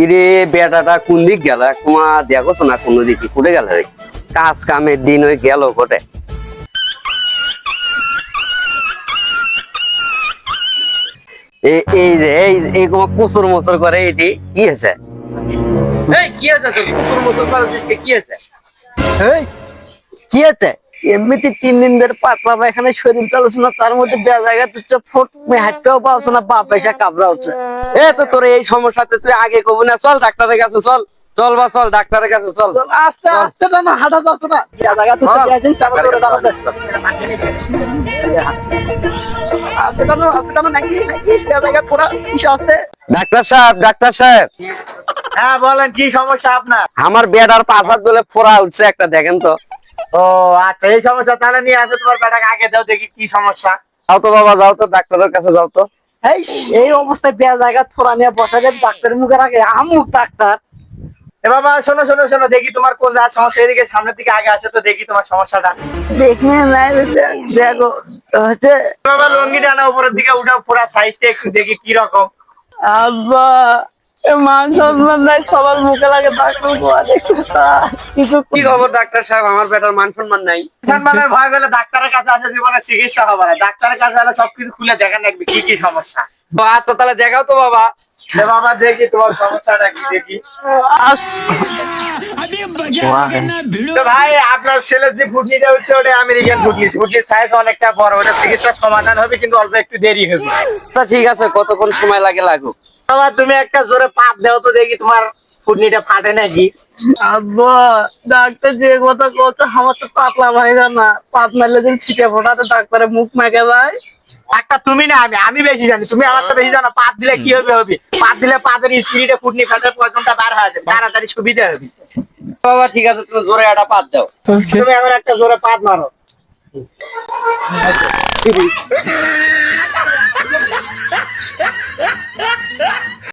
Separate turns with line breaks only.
ইরে বেটাটা কোন দিক গেল তোমার দেখো না কোন দিকে কুড়ে গেল রে কাজ কামের দিন ওই গেল কোটে এই যে এই কুসুর মুসুর করে এটি কি আছে কি আছে তোর কুসুর মুসুর করে কি আছে
কি আছে এমনিতে 3 দিন ধরে পাতলা পায়খানা শরীর চালাচ্ছে না তার মধ্যে জায়গা তুই ফোট হাঁটতেও পাওছ না পা পয়সা কাবড়া হচ্ছে
তো তোর এই সমস্যাতে তুই আগে কব না চল ডাক্তারের কাছে চল চল বা চল ডাক্তারের কাছে চল
আস্তে আস্তে না হাঁটা যাচ্ছে না জায়গা তুই দিয়েছিস তারপর তোরে দাঁড়া যাচ্ছে
ডাক্তার সাহেব
হ্যাঁ বলেন কি সমস্যা আপনার?
আমার বেটার পাছাত বলে ফোড়া উঠছে একটা দেখেন তো
ও আচ্ছা এই সমস্যা তাহলে নিয়ে আসো তোমার বেটাকে আগে দাও দেখি কি সমস্যা।
যাও তো বাবা যাও তো ডাক্তারের কাছে যাও তো
এই অবস্থায় বেয়া জায়গা থোড়া নিয়ে বসা যায় ডাক্তারের মুখে রাখে আমুক ডাক্তার
এ বাবা শোনো শোনো শোনো দেখি তোমার কোন যা সমস্যা এদিকে সামনের দিকে আগে আসো তো দেখি তোমার সমস্যাটা।
দেখবে নাই দেখো হচ্ছে
বাবা লঙ্গি টানা উপরের দিকে উঠাও পুরা সাইজটা একটু দেখি কি রকম।
আব্বা মান সম্মান নাই সবার মুখে লাগে ডাক্তার কিছু
কি খবর ডাক্তার সাহেব আমার বেটার মান সম্মান নাই
সম্মানের ভয় পেলে ডাক্তারের কাছে আসে জীবনে চিকিৎসা হবে না ডাক্তারের কাছে আসলে সবকিছু খুলে দেখেন দেখবি কি কি সমস্যা।
আচ্ছা তাহলে দেখাও তো বাবা
বাবা দেখি তোমার সমস্যাটা কি দেখি। তো ভাই আপনার ছেলের যে ফুটনিটা হচ্ছে ওটা আমেরিকান ফুটনি ফুটনির সাইজ অনেকটা বড় ওটা চিকিৎসার সমাধান হবে কিন্তু অল্প একটু দেরি হবে।
আচ্ছা ঠিক আছে কতক্ষণ সময় লাগুক
বাবা তুমি একটা জোরে পাত দাও তো দেখি তোমার ফুটনিটা ফাটে নাকি।
আব্বা ডাক্তার যে কথা বলছে আমার তো পাতলা ভাই না পাত মারলে যদি ছিটে ফোটাতে ডাক্তারের মুখ মেকে যায়।
একটা তুমি না আমি বেশি জানি তুমি আমার তো বেশি জানো পাত দিলে কি হবে পাত দিলে পাতের স্পিডে ফুটনি ফাটার পয়জনটা বার হয়ে যাবে তাড়াতাড়ি সুবিধা হবে।
বাবা ঠিক আছে তুমি জোরে একটা পাত দাও
তুমি এখন একটা জোরে পাত মারো।